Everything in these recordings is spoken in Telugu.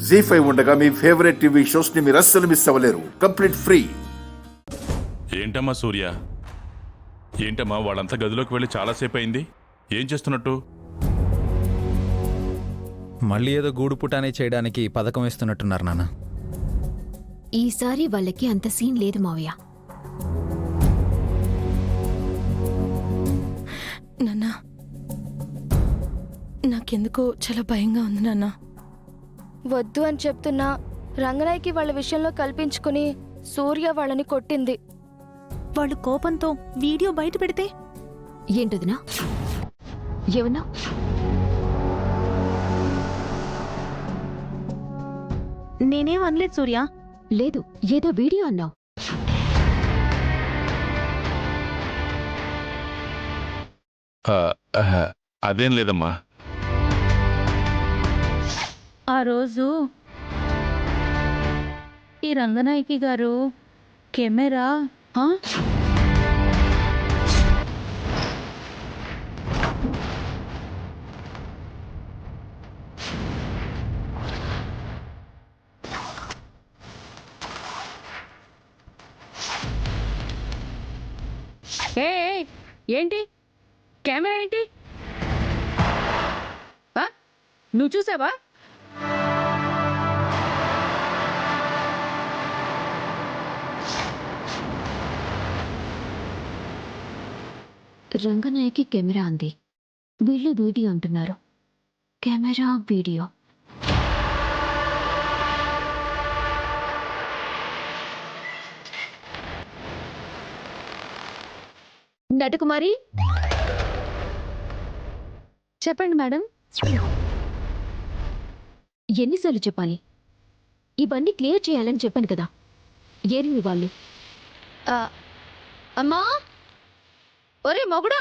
జీ5 ఉండగా మీ ఫేవరెట్ టీవీ షోస్ ని మీరు అస్సలు మిస్ అవ్వలేరు. Complete free. ఏంటమ్మా సూర్య, ఏంటమ్మా వాళ్ళంతా గదిలోకి వెళ్ళి చాలాసేపు అయింది, ఏం చేస్తున్నట్టు? మళ్ళీ ఏదో గూడు పుటానే చేయడానికి పథకం వేస్తున్నట్టున్నారు నాన్న. ఈసారి వాళ్ళకి అంత సీన్ లేదు మావయ్య. నాన్న, నాకెందుకో చాలా భయంగా ఉంది నాన్న. వద్దు అని చెప్తున్నా రంగనాయ్కి వాళ్ళ విషయంలో కల్పించుకుని సూర్య వాళ్ళని కొట్టింది. వాళ్ళు కోపంతో వీడియో బయట పెడితే ఏంటదినా? ఏమన్నా? నేనేం అనలేదు సూర్య. లేదు, ఏదో వీడియో అన్నావు. అదేం లేదమ్మా. ఆ రోజు ఈ రంగనాయకి గారు కెమెరా ఏంటి కెమెరా ఏంటి? నువ్వు చూసావా? రంగనాయకి కెమెరా అంది, వీళ్ళు వీడియో అంటున్నారు. Camera video. నటకుమారి, చెప్పండి మేడం. ఎన్నిసార్లు చెప్పాలి? ఇవన్నీ క్లియర్ చేయాలని చెప్పాను కదా. ఏరి వాళ్ళు. అమ్మా, ఒరే మొగుడా,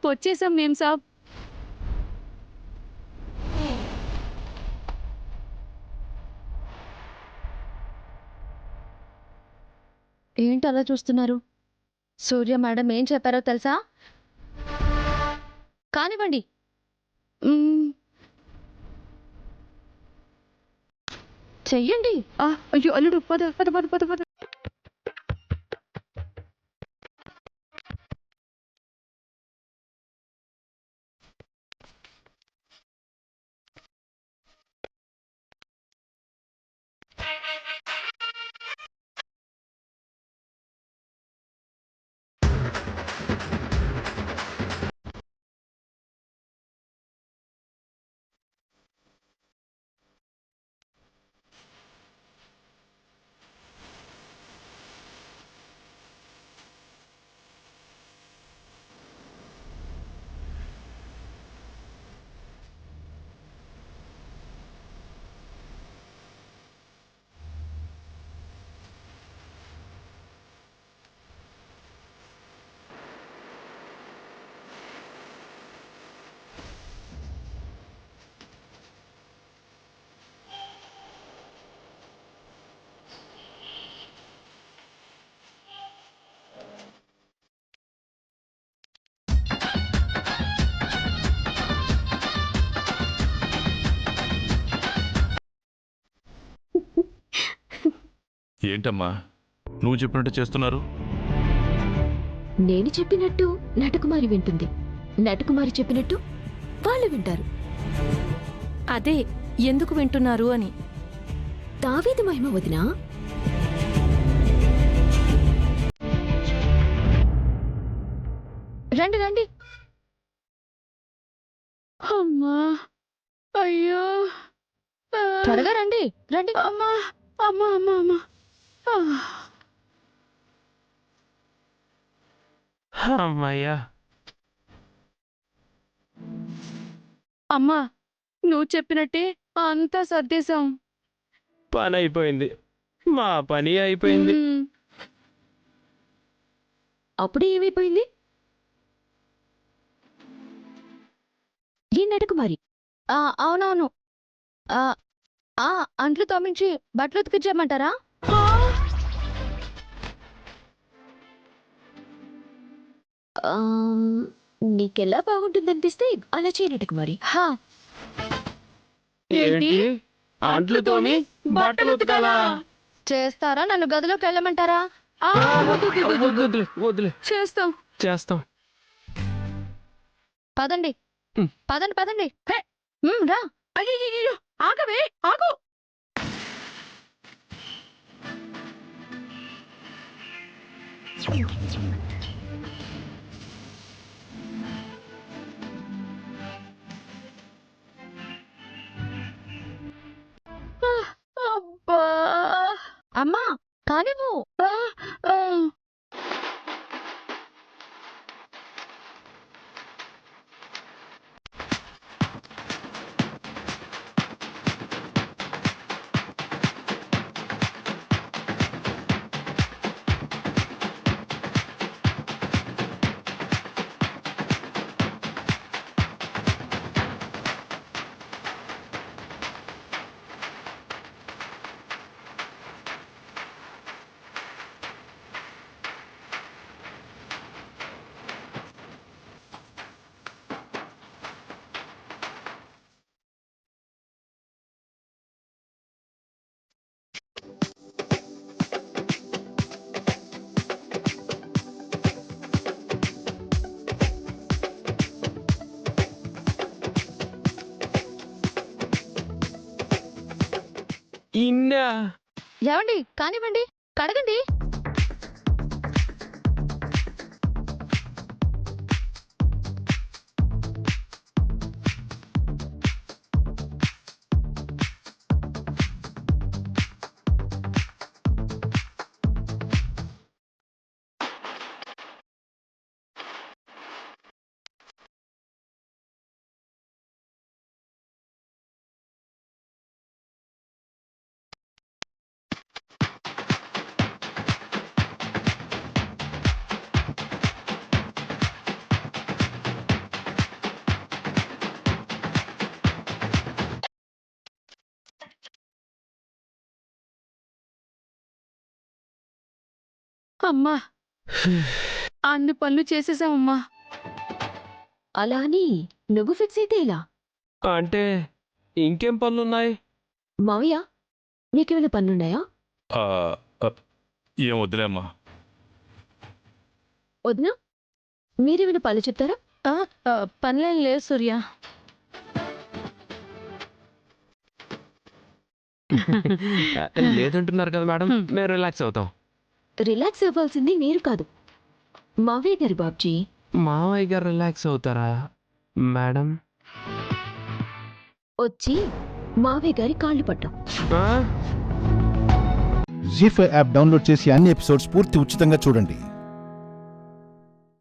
వచ్చేసాం మేం సాబ్. ఏంటి అలా చూస్తున్నారు? సూర్య మేడం ఏం చెప్పారో తెలుసా? కానివ్వండి. చెయ్యండి. అయ్యో అల్లుడు, పద పద పద పద పద. ఏంటమ్మా నువ్వు చెప్పినట్టు చేస్తున్నారు? నేను చెప్పినట్టు నటకుమారి వింటుంది, నటకుమారి చెప్పినట్టు వాళ్ళు వింటారు. అదే ఎందుకు వింటున్నారు అని. తావీదు మహిమ వదినా. రండి రండి. అమ్మా, అయ్యో, త్వరగా రండి రండి. అమ్మా అమ్మా అమ్మా అమ్మా. అమ్మయ్యా, అమ్మా నువ్వు చెప్పినట్టే అంతా సర్దేశాం. పని అయిపోయింది, మా పని అయిపోయింది. అప్పుడే ఏమైపోయింది? ఈ నటకుమారి. అవునవును. అంట్లు తోమించి బట్టలు ఉతికించమంటారా? నీకెలా బాగుంటుందనిపిస్తే అలా చేయనట్టుకు మరి. హా, ఏంటి అంట్లు తోమి బట్టలు ఉతకాలా? చేస్తారా? నన్ను గదిలోకి వెళ్ళమంటారా? ఆ, వద్దు, వద్దు, వద్దు, వద్దు. వద్దులే వద్దులే చేస్తాం. చేస్తాం. పదండి ఉమ్. పదండి పదండి. రా. అయ్యో ఆగవే, ఆగు. అబ్బా. అమ్మా కానివ్వు. ఆ, ఆ. ఇన్నా ఏమండి కానివ్వండి, కడగండి. అమ్మా, అన్ని పనులు చేసేసామమ్మా. అలా అని నువ్వు ఫిక్స్ అయితే ఇలా. అంటే ఇంకేం పనులున్నాయి? మావయ్య, నీకేమైనా పనులున్నాయా? ఆ, ఆ, ఏం వద్దులేమ్మా. వదినా, మీరేమైనా పనులు చెప్తారా? పనులేం లేదు సూర్య. లేదంటున్నారు కదా మేడం, మేము రిలాక్స్ అవుతాం. రిలాక్స్ అవ్వాల్సింది మీరు కాదు, మావయ్య గారి బాబ్జీ. మావయ్య గారు రిలాక్స్ అవుతారా మేడం? వచ్చి మావయ్య గారి కాళ్ళు పట్టాం. ఆ? జీ5 యాప్ డౌన్లోడ్ చేసి అన్ని ఎపిసోడ్స్ పూర్తి ఉచితంగా చూడండి.